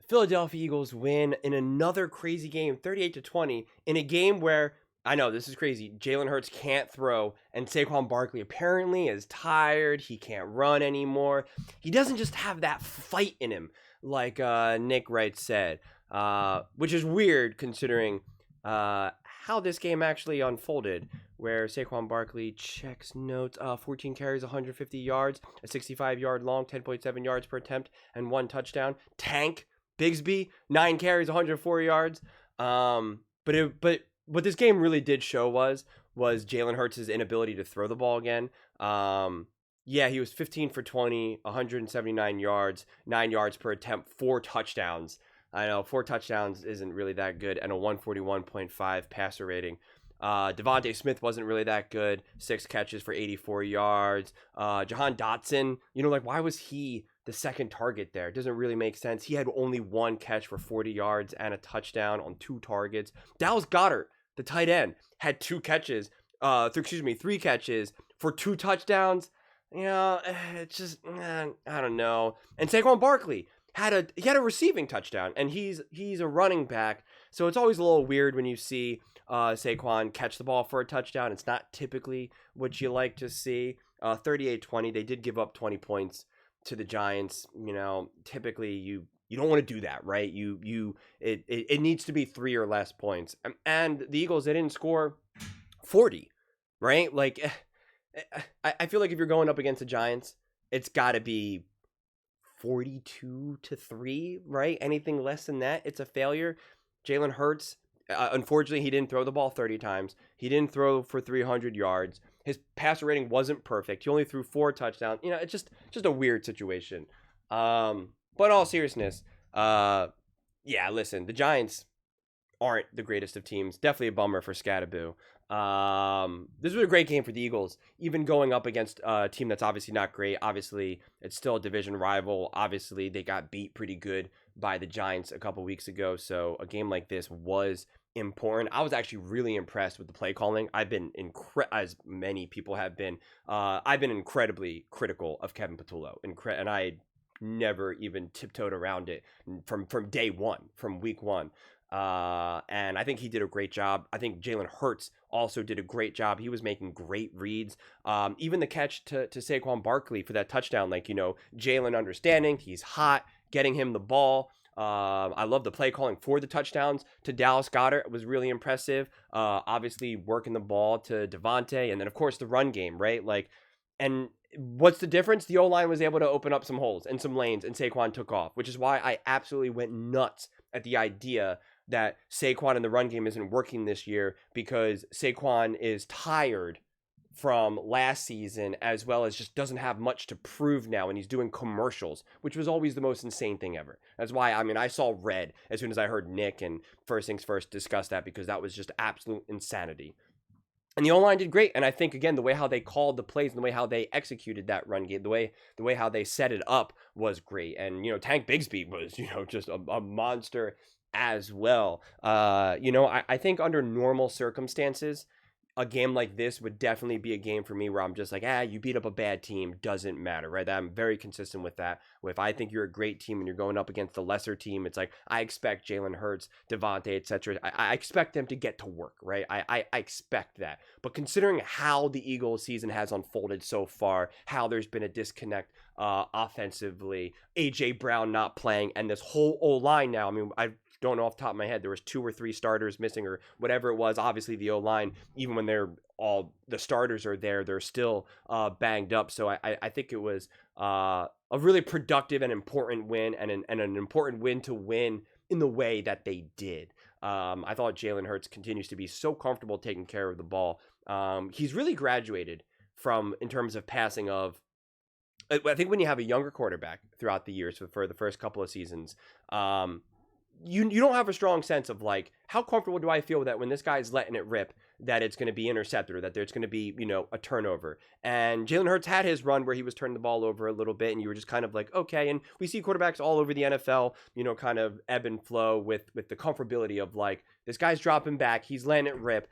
Philadelphia Eagles win in another crazy game, 38-20, in a game where I know this is crazy. Jalen Hurts can't throw, and Saquon Barkley apparently is tired. He can't run anymore. He doesn't just have that fight in him, like Nick Wright said, which is weird considering how this game actually unfolded, where Saquon Barkley checks notes, 14 carries, 150 yards, a 65-yard long, 10.7 yards per attempt, and 1 touchdown. Tank Bigsby, 9 carries, 104 yards. But what this game really did show was Jalen Hurts' inability to throw the ball again. Yeah, he was 15 for 20, 179 yards, 9 yards per attempt, 4 touchdowns. I know 4 touchdowns isn't really that good, and a 141.5 passer rating. Devontae Smith wasn't really that good. 6 catches for 84 yards. Jahan Dotson, why was he the second target there? It doesn't really make sense. He had only 1 catch for 40 yards and a touchdown on 2 targets. Dallas Goedert, the tight end, had 3 catches for 2 touchdowns. It's just, I don't know. And Saquon Barkley had a receiving touchdown, and he's a running back, so it's always a little weird when you see Saquon catch the ball for a touchdown. It's not typically what you like to see. 38-20, they did give up 20 points to the Giants. Typically you don't want to do that, right? It needs to be 3 or less points. And the Eagles, they didn't score 40, right? Like, I feel like if you're going up against the Giants, it's got to be 42-3, right? Anything less than that, it's a failure. Jalen Hurts, unfortunately, he didn't throw the ball 30 times. He didn't throw for 300 yards. His passer rating wasn't perfect. He only threw 4 touchdowns. It's just a weird situation. But in all seriousness, listen, the Giants aren't the greatest of teams. Definitely a bummer for Scattaboo. This was a great game for the Eagles, even going up against a team that's obviously not great. Obviously, it's still a division rival. Obviously, they got beat pretty good by the Giants a couple weeks ago. So a game like this was important. I was actually really impressed with the play calling. I've been as many people have been. I've been incredibly critical of Kevin Patullo, and I never even tiptoed around it from day one, from week one. And I think he did a great job. I think Jalen Hurts also did a great job. He was making great reads. Even the catch to Saquon Barkley for that touchdown, Jalen understanding he's hot, getting him the ball. I love the play calling for the touchdowns to Dallas Goedert. It was really impressive. Obviously working the ball to Devontae, and then of course the run game, right? And what's the difference? The O-line was able to open up some holes and some lanes, and Saquon took off, which is why I absolutely went nuts at the idea that Saquon in the run game isn't working this year, because Saquon is tired from last season, as well as just doesn't have much to prove now, and he's doing commercials, which was always the most insane thing ever. That's why, I saw red as soon as I heard Nick and First Things First discuss that, because that was just absolute insanity. And the O-line did great, and I think, again, the way how they called the plays and the way how they executed that run game, the way how they set it up was great. And, Tank Bigsby was, just a monster as well. I think under normal circumstances, a game like this would definitely be a game for me where I'm just like, you beat up a bad team, doesn't matter, right? I'm very consistent with that. If I think you're a great team and you're going up against a lesser team, it's like, I expect Jalen Hurts, Devontae, etc. I expect them to get to work, right? I expect that. But considering how the Eagles season has unfolded so far, how there's been a disconnect offensively, A.J. Brown not playing, and this whole O-line now, I don't know off the top of my head, there was 2 or 3 starters missing or whatever it was. Obviously the O-line, even when the starters are there, they're still banged up. So I think it was a really productive and important win, and an important win to win in the way that they did. I thought Jalen Hurts continues to be so comfortable taking care of the ball. He's really graduated from, in terms of passing, of, I think when you have a younger quarterback throughout the years for the first couple of seasons, you don't have a strong sense of how comfortable do I feel that when this guy's letting it rip, that it's going to be intercepted, or that there's going to be, a turnover. And Jalen Hurts had his run where he was turning the ball over a little bit, and you were just kind of like, okay. And we see quarterbacks all over the NFL, kind of ebb and flow with the comfortability of this guy's dropping back, he's letting it rip.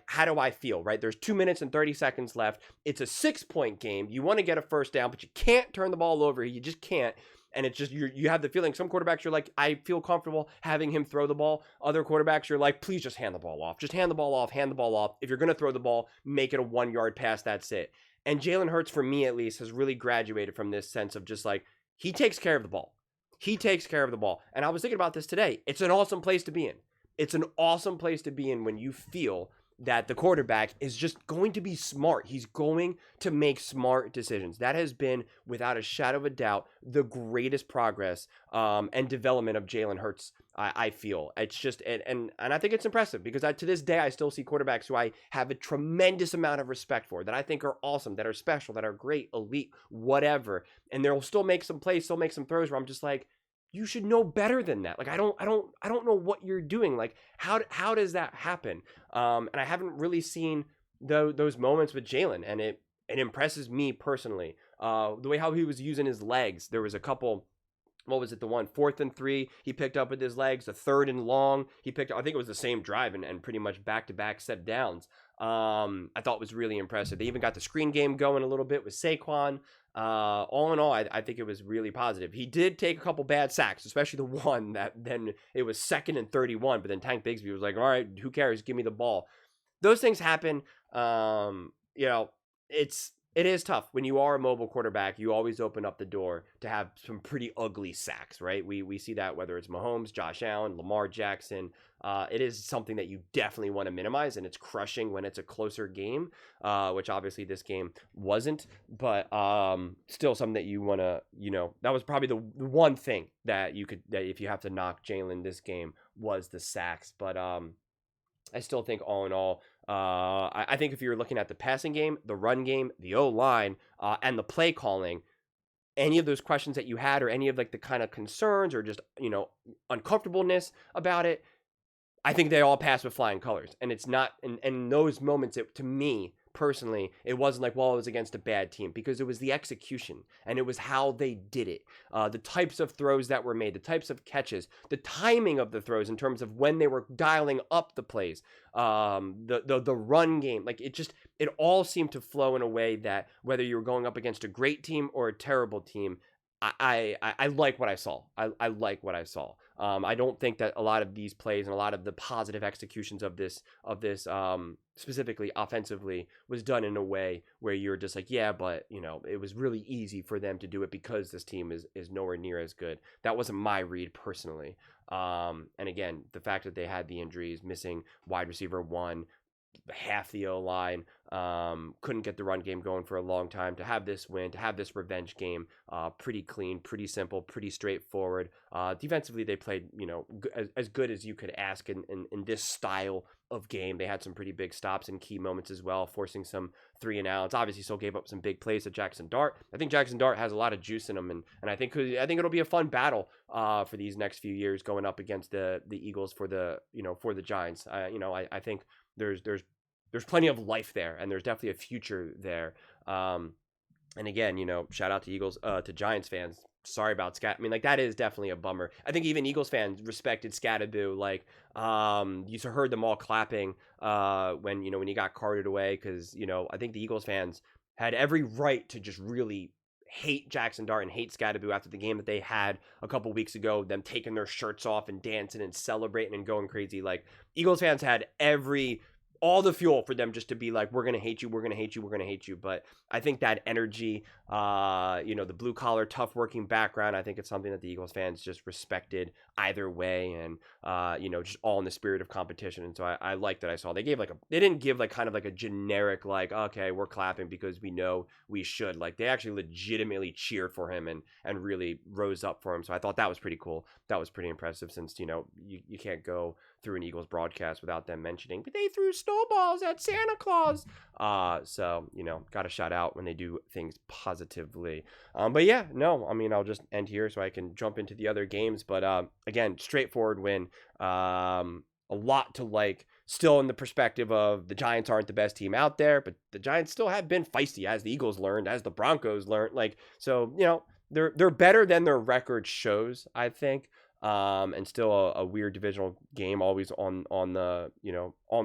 How do I feel, right? There's 2 minutes and 30 seconds left. It's a 6-point game. You want to get a first down, but you can't turn the ball over. You just can't. And it's just you have the feeling some quarterbacks you're like, I feel comfortable having him throw the ball. Other quarterbacks you're like, please just hand the ball off. Just hand the ball off, hand the ball off. If you're going to throw the ball, make it a 1-yard pass, that's it. And Jalen Hurts, for me at least, has really graduated from this sense of just like, he takes care of the ball. He takes care of the ball. And I was thinking about this today. It's an awesome place to be in. It's an awesome place to be in when you feel that the quarterback is just going to be smart. He's going to make smart decisions. That has been, without a shadow of a doubt, the greatest progress and development of Jalen Hurts, I feel. It's just, and I think it's impressive because to this day, I still see quarterbacks who I have a tremendous amount of respect for, that I think are awesome, that are special, that are great, elite, whatever. And they'll still make some plays, still make some throws where I'm just like, you should know better than that. Like, I don't know what you're doing. Like, how does that happen? And I haven't really seen those moments with Jalen, and it impresses me personally. The way how he was using his legs. There was a couple. What was it? The one 4th and 3 he picked up with his legs. The 3rd and long he picked up. I think it was the same drive and pretty much back-to-back set downs. I thought was really impressive. They even got the screen game going a little bit with Saquon. All in all, I think it was really positive. He did take a couple bad sacks, especially the one that then it was 2nd and 31, but then Tank Bigsby was like, all right, who cares? Give me the ball. Those things happen. It is tough. When you are a mobile quarterback, you always open up the door to have some pretty ugly sacks, right? We see that whether it's Mahomes, Josh Allen, Lamar Jackson. It is something that you definitely want to minimize, and it's crushing when it's a closer game, which obviously this game wasn't, but still something that you want to, that was probably the one thing that if you have to knock Jalen this game was the sacks. But I still think all in all, I think if you're looking at the passing game, the run game, the O-line, and the play calling, any of those questions that you had or any of like the kind of concerns or just, uncomfortableness about it, I think they all pass with flying colors. And it's not, in those moments, to me, personally, it wasn't like, well, it was against a bad team, because it was the execution and it was how they did it. The types of throws that were made, the types of catches, the timing of the throws in terms of when they were dialing up the plays, the run game, like it all seemed to flow in a way that whether you were going up against a great team or a terrible team, I like what I saw. I like what I saw. I don't think that a lot of these plays and a lot of the positive executions of this specifically offensively was done in a way where you're just like, yeah, but it was really easy for them to do it because this team is nowhere near as good. That wasn't my read personally. And again, the fact that they had the injuries, missing wide receiver 1, half the O-line, couldn't get the run game going for a long time, to have this win, to have this revenge game, pretty clean, pretty simple, pretty straightforward. Defensively, they played, as good as you could ask in this style of game. They had some pretty big stops in key moments as well, forcing some 3-and-outs. Obviously, still gave up some big plays to Jackson Dart. I think Jackson Dart has a lot of juice in him, and I think it'll be a fun battle for these next few years going up against the Eagles for the Giants. I think there's plenty of life there, and there's definitely a future there. And again, shout out to Eagles, to Giants fans. Sorry about Scat. I mean, like, that is definitely a bummer. I think even Eagles fans respected Scatterboo. Like, you heard them all clapping when he got carted away, because I think the Eagles fans had every right to just really hate Jackson Dart and hate Scatterboo after the game that they had a couple weeks ago, them taking their shirts off and dancing and celebrating and going crazy. Like, Eagles fans had all the fuel for them just to be like, we're going to hate you, we're going to hate you, we're going to hate you. But I think that energy, the blue collar, tough working background, I think it's something that the Eagles fans just respected either way. And, just all in the spirit of competition. And so I like that I saw, they didn't give like kind of like a generic, like, okay, we're clapping because we know we should. Like, they actually legitimately cheered for him and really rose up for him. So I thought that was pretty cool. That was pretty impressive, since, you can't go through an Eagles broadcast without them mentioning, but they threw snowballs at Santa Claus. So, got to shout out when they do things positively. But yeah, no, I mean, I'll just end here so I can jump into the other games. But again, straightforward win. A lot to like, still in the perspective of the Giants aren't the best team out there, but the Giants still have been feisty, as the Eagles learned, as the Broncos learned. Like, so, they're better than their record shows, I think. And still a weird divisional game, always on the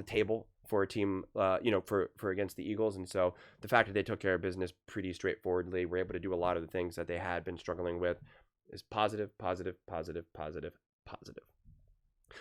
table for a team, for against the Eagles. And so the fact that they took care of business pretty straightforwardly, were able to do a lot of the things that they had been struggling with, is positive, positive, positive, positive, positive.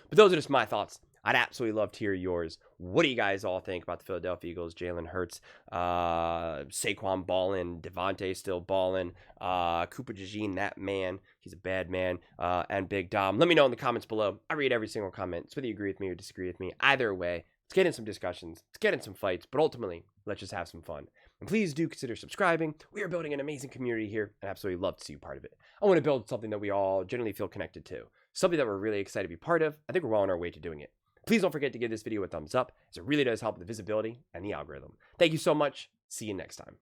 But those are just my thoughts. I'd absolutely love to hear yours. What do you guys all think about the Philadelphia Eagles? Jalen Hurts, Saquon ballin', Devontae still ballin', Cooper DeJean, that man, he's a bad man, and Big Dom. Let me know in the comments below. I read every single comment. So whether you agree with me or disagree with me, either way, let's get in some discussions, let's get in some fights, but ultimately, let's just have some fun. And please do consider subscribing. We are building an amazing community here, and I absolutely love to see you part of it. I want to build something that we all generally feel connected to, something that we're really excited to be part of. I think we're well on our way to doing it. Please don't forget to give this video a thumbs up, as it really does help the visibility and the algorithm. Thank you so much. See you next time.